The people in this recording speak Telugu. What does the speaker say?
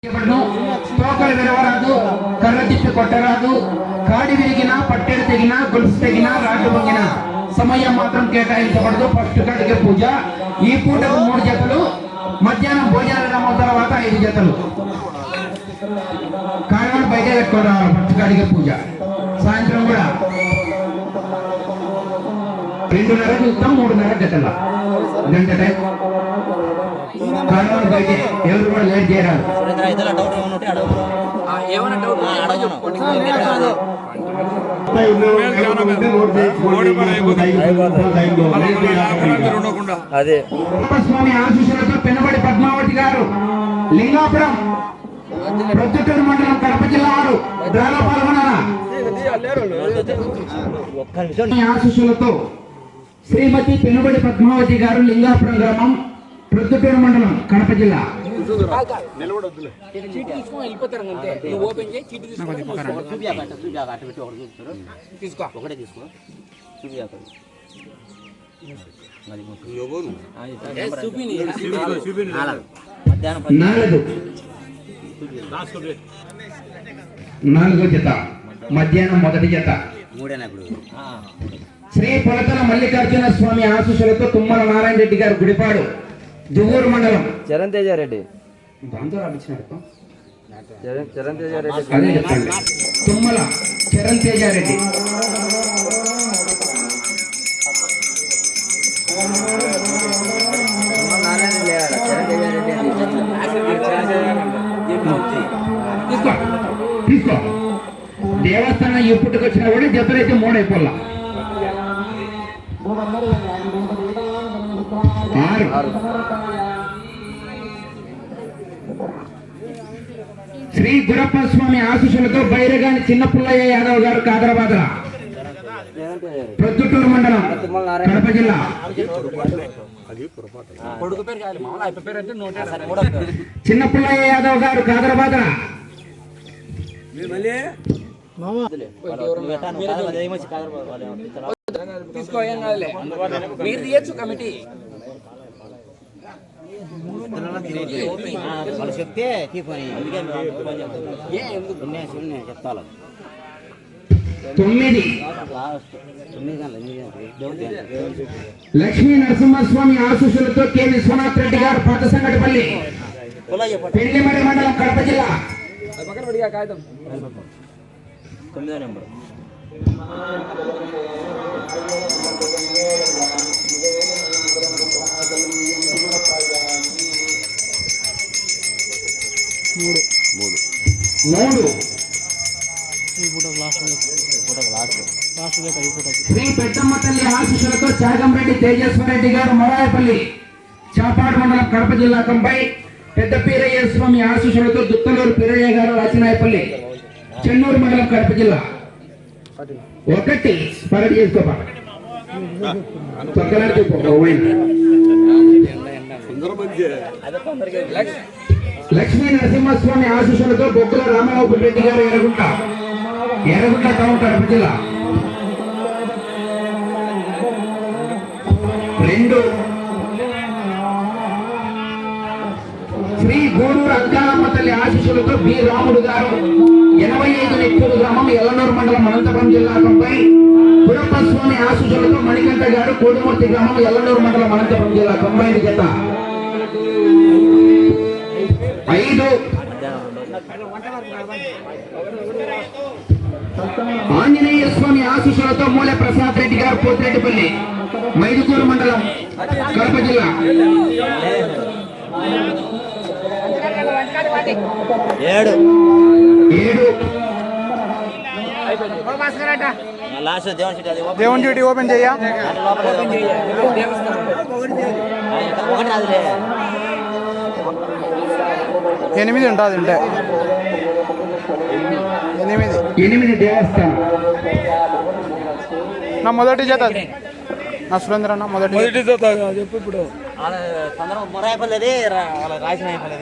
తోకలు విరవరాదు, కర్ర తిప్పి కొట్టరాదు, కాడి విరిగినా, పట్టెడు తెగినా, గొలుసు తెగినా, రాడ్డు పొంగినా సమయం మాత్రం కేటాయించబడదు. ఫస్ట్ కాడికి పూజ. ఈ పూటకు 3 జతలు, మధ్యాహ్నం భోజనం తర్వాత 5 జతలు. కాడవాడు బయట పెట్టుకొని రావాలి. ఫస్ట్ కాడికి పూజ. సాయంత్రం కూడా 2:30 చూస్తాం, 3:30 జతల గంట టైం. కాడవాడు బయట ఎవరు కూడా లేట్ చేయరాదు. అదే స్వామి ఆశీస్సులతో పెనబడి పద్మావతి గారు, లింగాపురం, ప్రొద్దుటూరు మండలం, కడప జిల్లా వారు డ్రాలో పాల్గొన్నారా? ఆశీస్సులతో శ్రీమతి పెనుబడి పద్మావతి గారు, లింగాపురం గ్రామం, ప్రొద్దుటూరు మండలం, కడప జిల్లా. నాలుగో జత, మధ్యాహ్నం మొదటి జత. శ్రీ పొలతల మల్లికార్జున స్వామి ఆశీస్సులతో తుమ్మల నారాయణ రెడ్డి గారు, గుడిపాడు, దువ్వూరు మండలం. చరణ్ తేజారెడ్డి, చరణ్ తేజారెడ్డి, తుమ్మల చరణ్ తేజారెడ్డి. తీసుకో. దేవస్థానం ఎప్పుడుకి వచ్చినా కూడా జతలైతే 3 అయిపోలా. 6. శ్రీ గురప్ప స్వామి ఆశీస్సులతో బైరగాని చిన్న పుల్లయ్య యాదవ్ గారు, కాదరాబాద్, ప్రొద్దుటూరు మండలం, కడప జిల్లా. చిన్న పుల్లయ్య యాదవ్ గారు, కాదరాబాద్. కమిటీ చెప్తే చెప్తాను. 9. లక్ష్మీ నరసింహస్వామి ఆశీస్సులతో కె విశ్వనాథ్ రెడ్డి గారు, పాతసంగటిపల్లి, పెళ్లిమడి మండలం, కడప జిల్లా. 9వ నెంబర్. శ్రీ పెద్దమ్మ తల్లి ఆశీస్సులతో చాగంరెడ్డి తేజస్వరెడ్డి గారు, మొరాయపల్లి, చాపాడు మండలం, కడప జిల్లా. 90. పెద్ద పీరయ్య స్వామి ఆశీస్సులతో దుత్తలూరు పీరయ్య గారు, రాచినాయపల్లి, చెన్నూరు మండలం, కడప జిల్లా. 1 పరడి చేసుకోపా. లక్ష్మీ నరసింహస్వామి ఆశీస్సులతో బొగ్గుల రామరావు రెడ్డి గారు, ఎర్రగుంట టౌన్, కడప జిల్లా. 2. శ్రీ గూడూరు అంకాలమ్మ తల్లి ఆశీస్సులతో బి రాముడు గారు, 85 నెట్టూరు గ్రామం, ఎల్లనూరు మండలం, అనంతపురం జిల్లా. 90. గురప్ప స్వామి ఆశీస్సులతో మణికంఠ గారు, కోడిమూర్తి గ్రామం, ఎల్లనూరు మండలం, అనంతపురం జిల్లా. 90 జత. 5. ఆంజనేయ స్వామి ఆశీస్సులతో మూల ప్రసాద్ రెడ్డి గారు, పోతిరెడ్డిపల్లి, మైదుకూరు మండలం, కడప జిల్లా. 7. దేవుని డ్యూటీ ఓపెన్ చెయ్యా. 8 ఉంటుంది అంటే 8 దేవస్థానం. నా మొదటి జత, నా సురేంద్ర అన్న మొదటి జత చెప్పు. ఇప్పుడు మొరాయపల్లి, రాసిన ఇప్పుడు